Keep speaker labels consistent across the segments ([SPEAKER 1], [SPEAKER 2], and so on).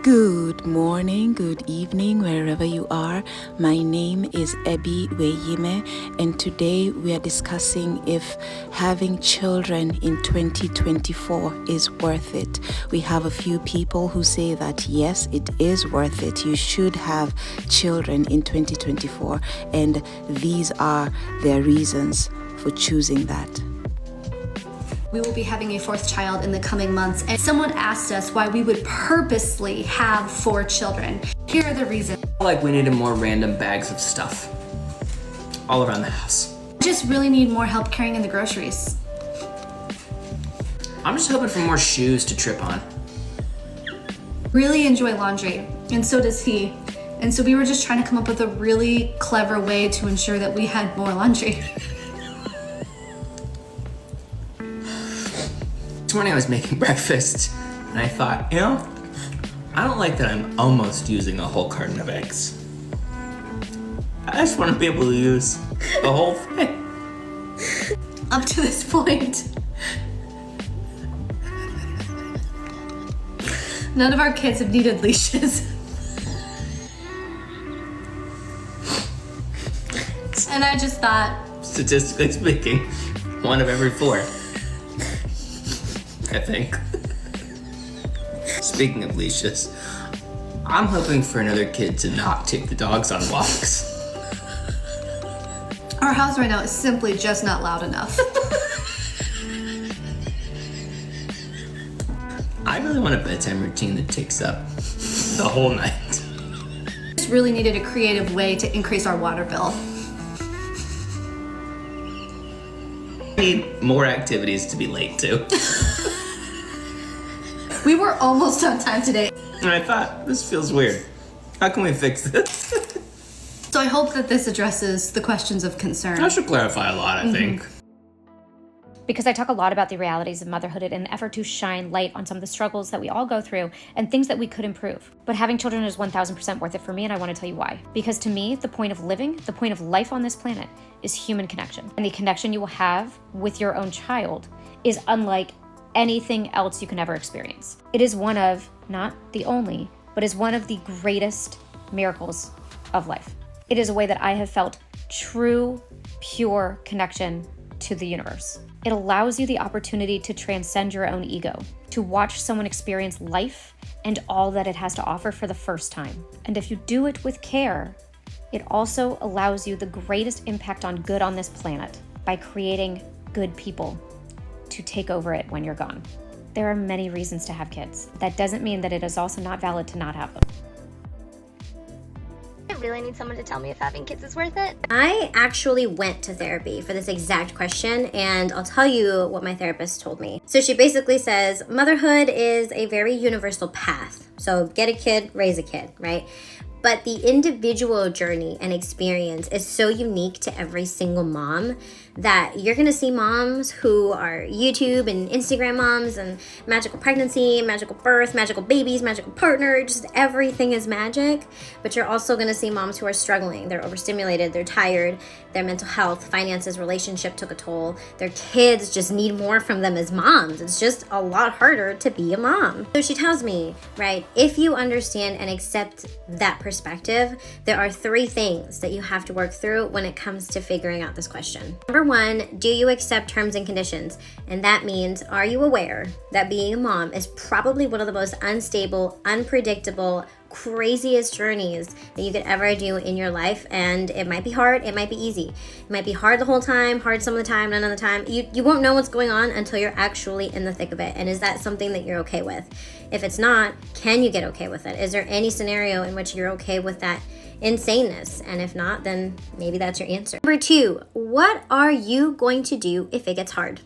[SPEAKER 1] Good morning, good evening, wherever you are. My name is Ebi Weyime, and today we are discussing if having children in 2024 is worth it. We have a few people who say that yes, it is worth it. You should have children in 2024, and these are their reasons for choosing that.
[SPEAKER 2] We will be having a fourth child in the coming months, and someone asked us why we would purposely have 4 children. Here are the reasons.
[SPEAKER 3] Like we needed more random bags of stuff all around the house.
[SPEAKER 2] Just really need more help carrying in the groceries.
[SPEAKER 3] I'm just hoping for more shoes to trip on.
[SPEAKER 2] Really enjoy laundry, and so does he. And so we were just trying to come up with a really clever way to ensure that we had more laundry.
[SPEAKER 3] This morning I was making breakfast and I thought, I don't like that I'm almost using a whole carton of eggs. I just want to be able to use the whole thing.
[SPEAKER 2] Up to this point, none of our kids have needed leashes. And I just thought,
[SPEAKER 3] Statistically speaking, 1 of every 4. I think. Speaking of leashes, I'm hoping for another kid to not take the dogs on walks.
[SPEAKER 2] our house right now is simply just not loud enough.
[SPEAKER 3] I really want a bedtime routine that takes up the whole night.
[SPEAKER 2] Just really needed a creative way to increase our water bill.
[SPEAKER 3] I need more activities to be late to.
[SPEAKER 2] We were almost on time today.
[SPEAKER 3] And I thought, this feels weird. How can we fix this?
[SPEAKER 2] So I hope that this addresses the questions of concern.
[SPEAKER 3] I should clarify a lot, I think.
[SPEAKER 4] Because I talk a lot about the realities of motherhood in an effort to shine light on some of the struggles that we all go through and things that we could improve. But having children is 1000% worth it for me, and I want to tell you why. Because to me, the point of living, the point of life on this planet is human connection. And the connection you will have with your own child is unlike anything else you can ever experience. It is one of, not the only, but is one of the greatest miracles of life. It is a way that I have felt true, pure connection to the universe. It allows you the opportunity to transcend your own ego, to watch someone experience life and all that it has to offer for the first time. And if you do it with care, it also allows you the greatest impact on good on this planet by creating good people to take over it when you're gone. There are many reasons to have kids. That doesn't mean that it is also not valid to not have them.
[SPEAKER 5] I really need someone to tell me if having kids is worth it.
[SPEAKER 6] I actually went to therapy for this exact question, and I'll tell you what my therapist told me. So she basically says motherhood is a very universal path. So get a kid, raise a kid, right? But the individual journey and experience is so unique to every single mom that you're gonna see moms who are YouTube and Instagram moms and magical pregnancy, magical birth, magical babies, magical partner, just everything is magic. But you're also gonna see moms who are struggling. They're overstimulated, they're tired, their mental health, finances, relationship took a toll. Their kids just need more from them as moms. It's just a lot harder to be a mom. So she tells me, right, if you understand and accept that perspective, there are 3 things that you have to work through when it comes to figuring out this question. Number 1, do you accept terms and conditions? And that means, are you aware that being a mom is probably one of the most unstable, unpredictable, craziest journeys that you could ever do in your life? And it might be hard, it might be easy. It might be hard the whole time, hard some of the time, none of the time. You won't know what's going on until you're actually in the thick of it. And is that something that you're okay with? If it's not, can you get okay with it? Is there any scenario in which you're okay with that insaneness? And if not, then maybe that's your answer. Number 2, what are you going to do if it gets hard?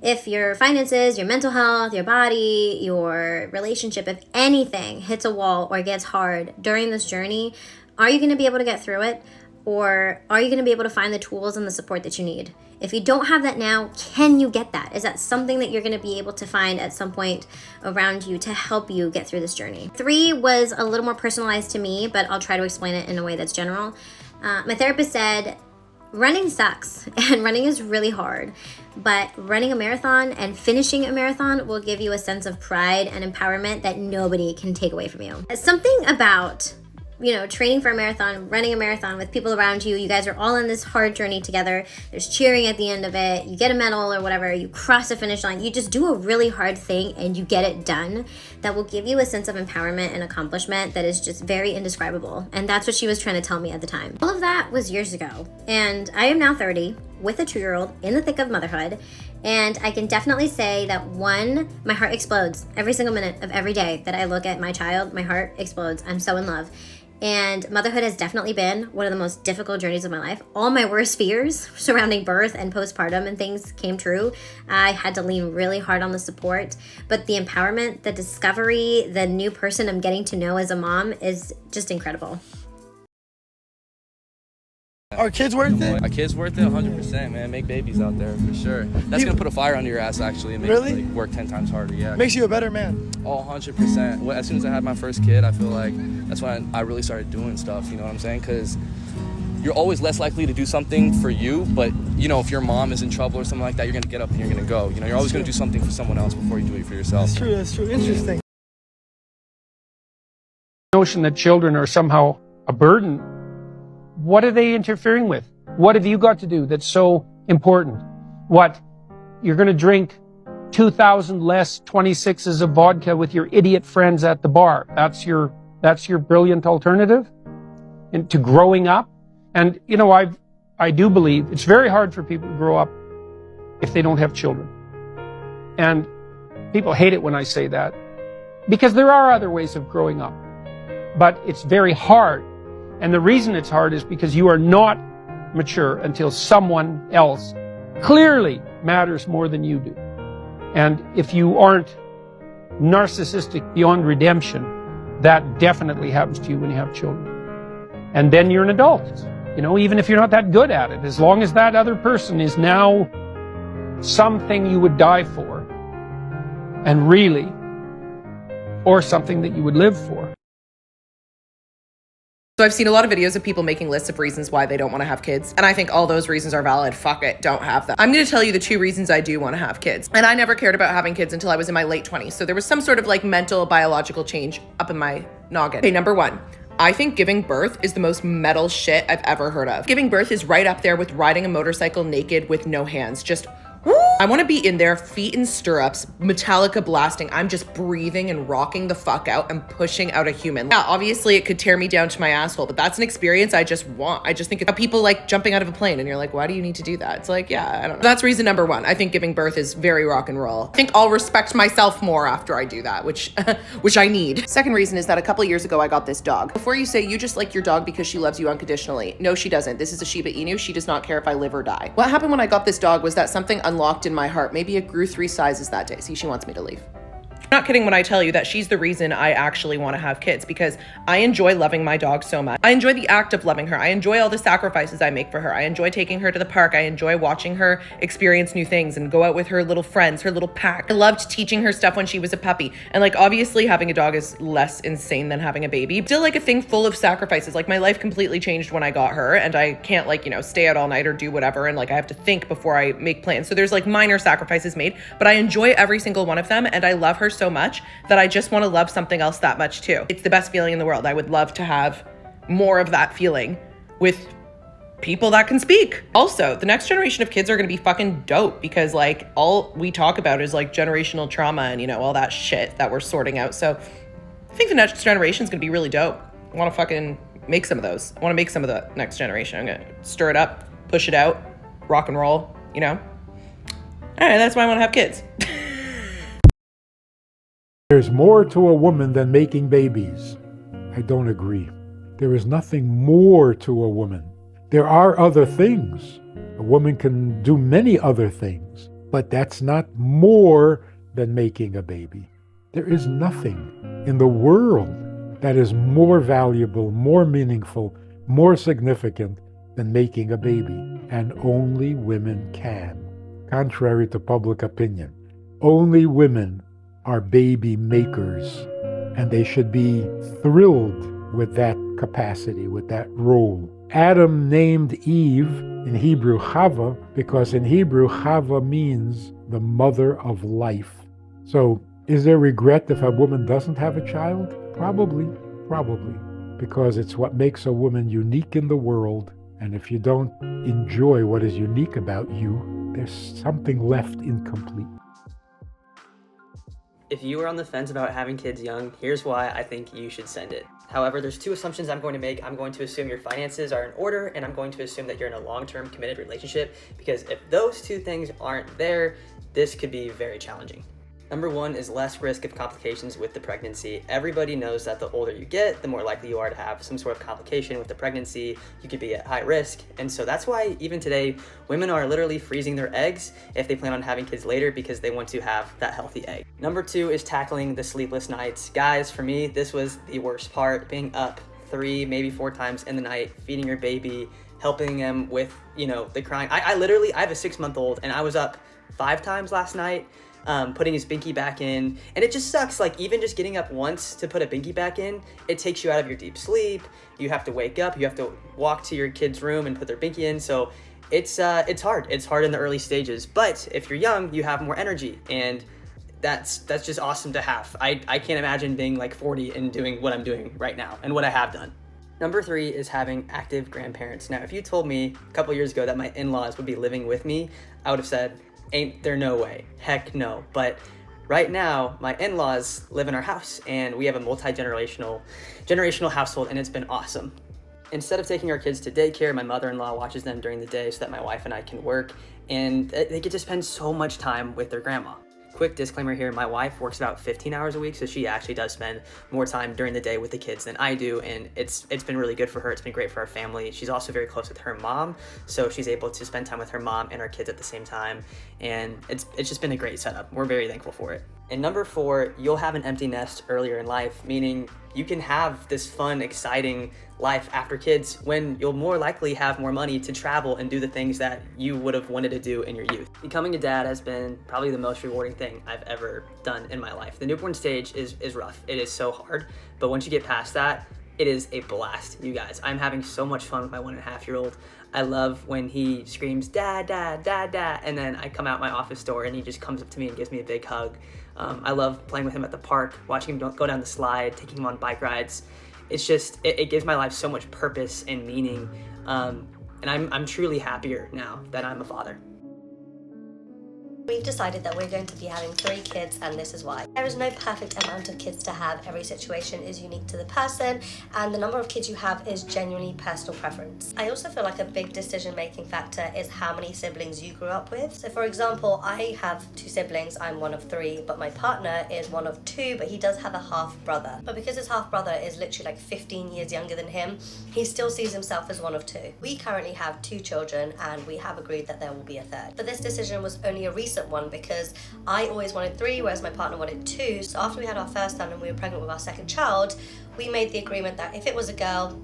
[SPEAKER 6] If your finances, your mental health, your body, your relationship, if anything hits a wall or gets hard during this journey, are you going to be able to get through it? Or are you going to be able to find the tools and the support that you need? If you don't have that now, can you get that? Is that something that you're going to be able to find at some point around you to help you get through this journey? 3 was a little more personalized to me, but I'll try to explain it in a way that's general. My therapist said, Running sucks, and running is really hard, but running a marathon and finishing a marathon will give you a sense of pride and empowerment that nobody can take away from you. Something about, training for a marathon, running a marathon with people around you, you guys are all in this hard journey together, there's cheering at the end of it, you get a medal or whatever, you cross the finish line, you just do a really hard thing and you get it done, that will give you a sense of empowerment and accomplishment that is just very indescribable. And that's what she was trying to tell me at the time. All of that was years ago, and I am now 30 with a 2-year-old in the thick of motherhood. And I can definitely say that my heart explodes every single minute of every day that I look at my child. My heart explodes. I'm so in love. And motherhood has definitely been one of the most difficult journeys of my life. All my worst fears surrounding birth and postpartum and things came true. I had to lean really hard on the support, but the empowerment, the discovery, the new person I'm getting to know as a mom is just incredible.
[SPEAKER 7] Are kids worth it?
[SPEAKER 8] A kid's worth it 100%, man. Make babies out there, for sure. That's going to put a fire under your ass, actually, and make you work 10 times harder, yeah.
[SPEAKER 7] Makes you a better man.
[SPEAKER 8] Oh, 100%. Well, as soon as I had my first kid, I feel like that's when I really started doing stuff, you know what I'm saying? Because you're always less likely to do something for you, but, if your mom is in trouble or something like that, you're going to get up and you're going to go. You're always going to do something for someone else before you do it for yourself.
[SPEAKER 7] That's true. Interesting.
[SPEAKER 9] The notion that children are somehow a burden, what are they interfering with? What have you got to do that's so important? What? You're going to drink 2,000 less 26s of vodka with your idiot friends at the bar. That's your brilliant alternative to growing up? And, I do believe it's very hard for people to grow up if they don't have children. And people hate it when I say that, because there are other ways of growing up. But it's very hard. And the reason it's hard is because you are not mature until someone else clearly matters more than you do. And if you aren't narcissistic beyond redemption, that definitely happens to you when you have children. And then you're an adult, even if you're not that good at it, as long as that other person is now something you would die for, and really, or something that you would live for.
[SPEAKER 10] So I've seen a lot of videos of people making lists of reasons why they don't want to have kids. And I think all those reasons are valid. Fuck it, don't have them. I'm going to tell you the 2 reasons I do want to have kids. And I never cared about having kids until I was in my late 20s. So there was some sort of mental, biological change up in my noggin. Okay, number 1. I think giving birth is the most metal shit I've ever heard of. Giving birth is right up there with riding a motorcycle naked with no hands. Just I want to be in there, feet in stirrups, Metallica blasting. I'm just breathing and rocking the fuck out and pushing out a human. Yeah, obviously it could tear me down to my asshole, but that's an experience I just want. I just think of people jumping out of a plane and you're like, why do you need to do that? It's yeah, I don't know. That's reason number 1. I think giving birth is very rock and roll. I think I'll respect myself more after I do that, which I need. Second reason is that a couple years ago I got this dog. Before you say you just like your dog because she loves you unconditionally. No, she doesn't. This is a Shiba Inu. She does not care if I live or die. What happened when I got this dog was that something unlocked in my heart. Maybe it grew 3 sizes that day. See, she wants me to leave. I'm not kidding when I tell you that she's the reason I actually want to have kids, because I enjoy loving my dog so much. I enjoy the act of loving her. I enjoy all the sacrifices I make for her. I enjoy taking her to the park. I enjoy watching her experience new things and go out with her little friends, her little pack. I loved teaching her stuff when she was a puppy. And obviously having a dog is less insane than having a baby. Still a thing full of sacrifices. My life completely changed when I got her, and I can't stay out all night or do whatever. And I have to think before I make plans. So there's minor sacrifices made, but I enjoy every single one of them. And I love her so much that I just want to love something else that much too. It's the best feeling in the world. I would love to have more of that feeling with people that can speak. Also, the next generation of kids are going to be fucking dope, because all we talk about is generational trauma and all that shit that we're sorting out. So I think the next generation is going to be really dope. I want to fucking make some of those. I want to make some of the next generation. I'm going to stir it up, push it out, rock and roll, All right, that's why I want to have kids.
[SPEAKER 11] There's more to a woman than making babies. I don't agree. There is nothing more to a woman. There are other things. A woman can do many other things, but that's not more than making a baby. There is nothing in the world that is more valuable, more meaningful, more significant than making a baby. And only women can. Contrary to public opinion, only women are baby makers, and they should be thrilled with that capacity, with that role. Adam named Eve in Hebrew Chava because in Hebrew Chava means the mother of life. So is there regret if a woman doesn't have a child? Probably, because it's what makes a woman unique in the world. And if you don't enjoy what is unique about you, there's something left incomplete.
[SPEAKER 12] If you are on the fence about having kids young, here's why I think you should send it. However, there's two assumptions I'm going to make. I'm going to assume your finances are in order, and I'm going to assume that you're in a long-term committed relationship, because if those two things aren't there, this could be very challenging. Number one is less risk of complications with the pregnancy. Everybody knows that the older you get, the more likely you are to have some sort of complication with the pregnancy. You could be at high risk. And so that's why even today, women are literally freezing their eggs if they plan on having kids later because they want to have that healthy egg. Number two is tackling the sleepless nights. Guys, for me, this was the worst part, being up 3, maybe 4 times in the night, feeding your baby, helping them with, the crying. I have a 6-month-old and I was up 5 times last night. Putting his binky back in, and it just sucks. Like, even just getting up once to put a binky back in, it takes you out of your deep sleep. You have to wake up, you have to walk to your kid's room and put their binky in. So it's hard. It's hard in the early stages, but if you're young, you have more energy, and that's just awesome to have. I can't imagine being like 40 and doing what I'm doing right now and what I have done. Number 3 is having active grandparents. Now, if you told me a couple years ago that my in-laws would be living with me, I would have said, ain't there no way, heck no. But right now, my in-laws live in our house, and we have a generational household, and it's been awesome. Instead of taking our kids to daycare, my mother-in-law watches them during the day so that my wife and I can work, and they get to spend so much time with their grandma. Quick disclaimer here, my wife works about 15 hours a week, so she actually does spend more time during the day with the kids than I do, and it's been really good for her. It's been great for our family. She's also very close with her mom, so she's able to spend time with her mom and our kids at the same time, and it's just been a great setup. We're very thankful for it. And number 4, you'll have an empty nest earlier in life, meaning you can have this fun, exciting life after kids when you'll more likely have more money to travel and do the things that you would have wanted to do in your youth. Becoming a dad has been probably the most rewarding thing I've ever done in my life. The newborn stage is rough. It is so hard, but once you get past that, it is a blast, you guys. I'm having so much fun with my 1.5-year-old. I love when he screams, dad, dad, dad, dad, and then I come out my office door and he just comes up to me and gives me a big hug. I love playing with him at the park, watching him go down the slide, taking him on bike rides. It's just, it gives my life so much purpose and meaning, and I'm truly happier now that I'm a father.
[SPEAKER 13] We've decided that we're going to be having 3 kids, and this is why. There is no perfect amount of kids to have. Every situation is unique to the person, and the number of kids you have is genuinely personal preference. I also feel like a big decision-making factor is how many siblings you grew up with. So for example, I have 2 siblings, I'm one of 3, but my partner is one of 2, but he does have a half brother. But because his half brother is literally like 15 years younger than him, he still sees himself as one of 2. We currently have 2 children, and we have agreed that there will be a 3rd. But this decision was only a recent one because I always wanted 3, whereas my partner wanted 2. So after we had our first son and we were pregnant with our 2nd child, we made the agreement that if it was a girl,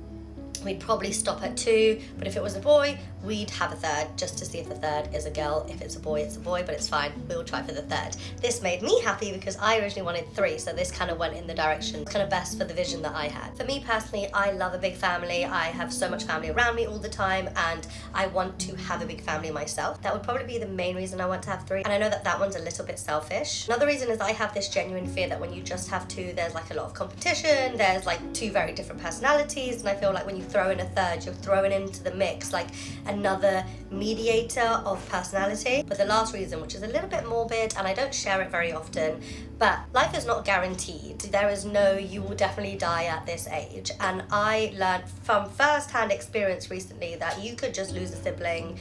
[SPEAKER 13] we'd probably stop at 2, but if it was a boy, we'd have a 3rd just to see if the 3rd is a girl. If it's a boy, but it's fine. We'll try for the 3rd. This made me happy because I originally wanted 3, so this kind of went in the direction kind of best for the vision that I had. For me personally, I love a big family. I have so much family around me all the time, and I want to have a big family myself. That would probably be the main reason I want to have 3, and I know that that one's a little bit selfish. Another reason is I have this genuine fear that when you just have 2, there's like a lot of competition, there's like 2 very different personalities, and I feel like when you throw in a 3rd, you're throwing into the mix like another mediator of personality. But the last reason, which is a little bit morbid, and I don't share it very often, but life is not guaranteed. There is no you will definitely die at this age, and I learned from first-hand experience recently that you could just lose a sibling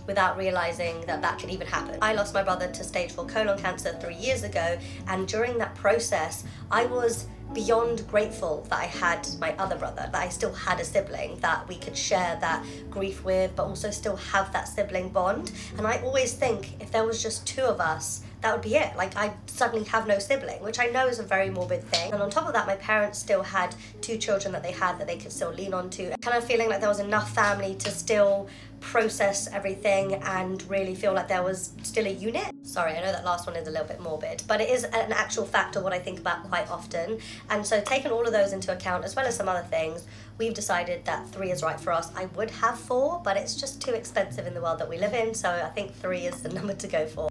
[SPEAKER 13] without realizing that that could even happen. I lost my brother to stage 4 colon cancer 3 years ago, and during that process I was beyond grateful that I had my other brother, that I still had a sibling that we could share that grief with, but also still have that sibling bond. And I always think if there was just 2 of us, that would be it. Like, I suddenly have no sibling, which I know is a very morbid thing. And on top of that, my parents still had 2 children that they could still lean on to. Kind of feeling like there was enough family to still process everything and really feel like there was still a unit. Sorry, I know that last one is a little bit morbid, but it is an actual fact of what I think about quite often. And so taking all of those into account, as well as some other things, we've decided that 3 is right for us. I would have 4, but it's just too expensive in the world that we live in, so I think 3 is the number to go for.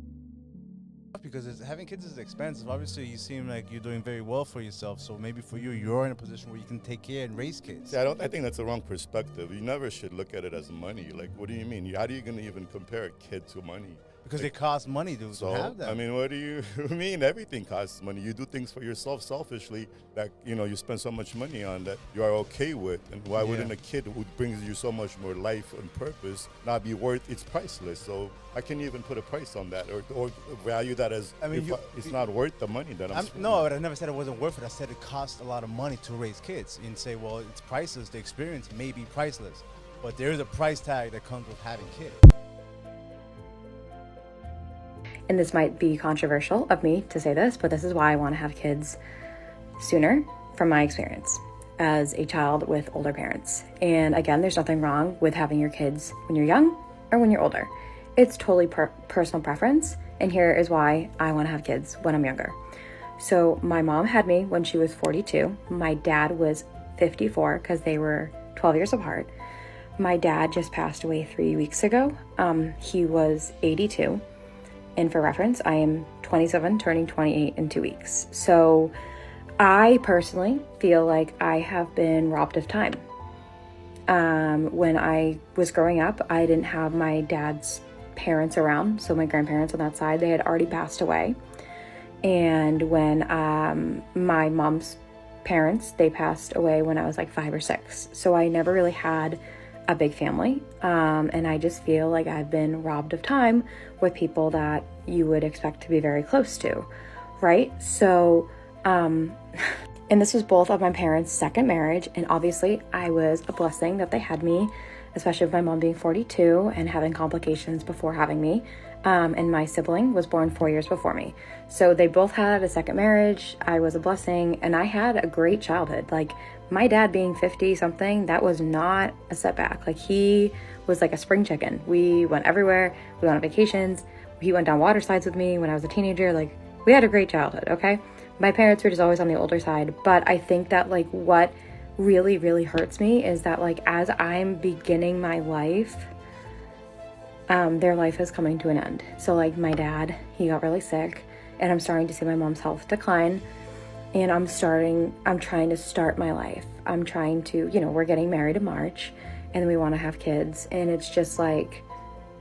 [SPEAKER 14] Because having kids is expensive. Obviously, you seem like you're doing very well for yourself, so maybe for you, you're in a position where you can take care and raise kids.
[SPEAKER 15] Yeah, I think that's the wrong perspective. You never should look at it as money. Like, what do you mean? How are you going to even compare a kid to money?
[SPEAKER 14] Because it costs money to have that.
[SPEAKER 15] I mean, what do you mean? Everything costs money. You do things for yourself selfishly that, you spend so much money on that you are okay with. And why wouldn't a kid who brings you so much more life and purpose not be worth, it's priceless. So I can't even put a price on that or value that as, it's not worth the money that I'm spending.
[SPEAKER 14] No, but I never said it wasn't worth it. I said it costs a lot of money to raise kids. And say, well, it's priceless. The experience may be priceless. But there is a price tag that comes with having kids.
[SPEAKER 16] And this might be controversial of me to say this, but this is why I want to have kids sooner from my experience as a child with older parents. And again, there's nothing wrong with having your kids when you're young or when you're older. It's totally personal preference. And here is why I want to have kids when I'm younger. So my mom had me when she was 42. My dad was 54 because they were 12 years apart. My dad just passed away 3 weeks ago. He was 82. And for reference, I am 27, turning 28 in 2 weeks. So I personally feel like I have been robbed of time. When I was growing up, I didn't have my dad's parents around. So my grandparents on that side, they had already passed away. And when my mom's parents, they passed away when I was like 5 or 6. So I never really had a big family. And I just feel like I've been robbed of time with people that you would expect to be very close to, right? So, and this was both of my parents' second marriage. And obviously I was a blessing that they had me, especially with my mom being 42 and having complications before having me. And my sibling was born 4 years before me. So they both had a second marriage. I was a blessing and I had a great childhood. Like my dad being 50 something, that was not a setback. Like he was like a spring chicken. We went everywhere. We went on vacations. He went down water slides with me when I was a teenager. Like we had a great childhood. Okay. My parents were just always on the older side. But I think that like what really, really hurts me is that like, as I'm beginning my life, their life is coming to an end. So like my dad, he got really sick and I'm starting to see my mom's health decline and I'm trying to start my life. I'm trying to, we're getting married in March and we want to have kids. And it's just like,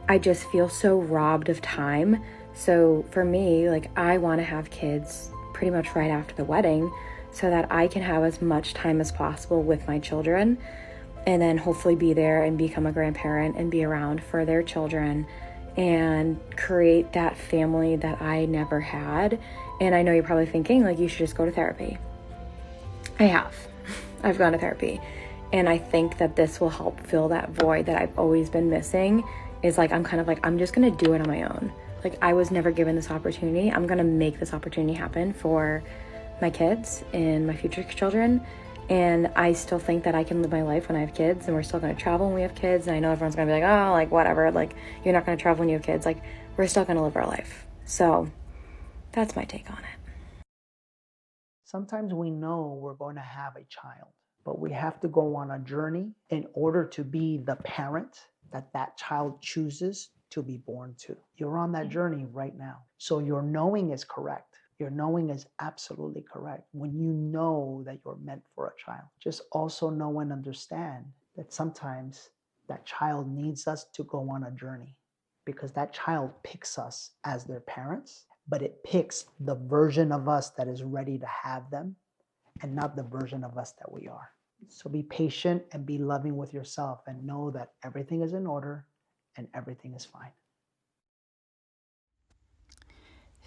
[SPEAKER 16] I just feel so robbed of time. So for me, like I want to have kids pretty much right after the wedding so that I can have as much time as possible with my children and then hopefully be there and become a grandparent and be around for their children and create that family that I never had. And I know you're probably thinking like you should just go to therapy. I have. I've gone to therapy. And I think that this will help fill that void that I've always been missing. Is like, I'm kind of like, I'm just going to do it on my own. Like I was never given this opportunity. I'm going to make this opportunity happen for my kids and my future children. And I still think that I can live my life when I have kids and we're still going to travel when we have kids. And I know everyone's going to be like, oh, like whatever, like you're not going to travel when you have kids. Like we're still going to live our life. So that's my take on it.
[SPEAKER 17] Sometimes we know we're going to have a child, but we have to go on a journey in order to be the parent that child chooses to be born to. You're on that journey right now. So your knowing is correct. Your knowing is absolutely correct. When you know that you're meant for a child, just also know and understand that sometimes that child needs us to go on a journey because that child picks us as their parents, but it picks the version of us that is ready to have them and not the version of us that we are. So be patient and be loving with yourself and know that everything is in order and everything is fine.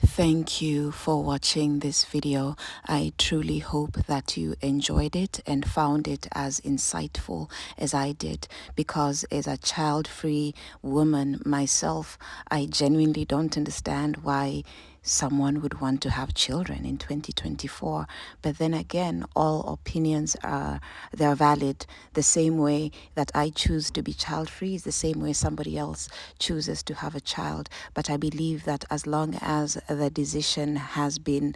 [SPEAKER 1] Thank you for watching this video. I truly hope that you enjoyed it and found it as insightful as I did, because as a child-free woman myself, I genuinely don't understand why someone would want to have children in 2024. But then again, all opinions they're valid. The same way that I choose to be child-free is the same way somebody else chooses to have a child. But I believe that as long as the decision has been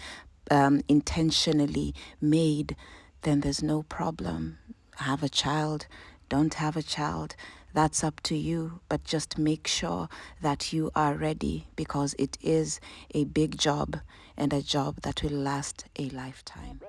[SPEAKER 1] intentionally made, then there's no problem. Have a child, don't have a child, that's up to you. But just make sure that you are ready, because it is a big job and a job that will last a lifetime.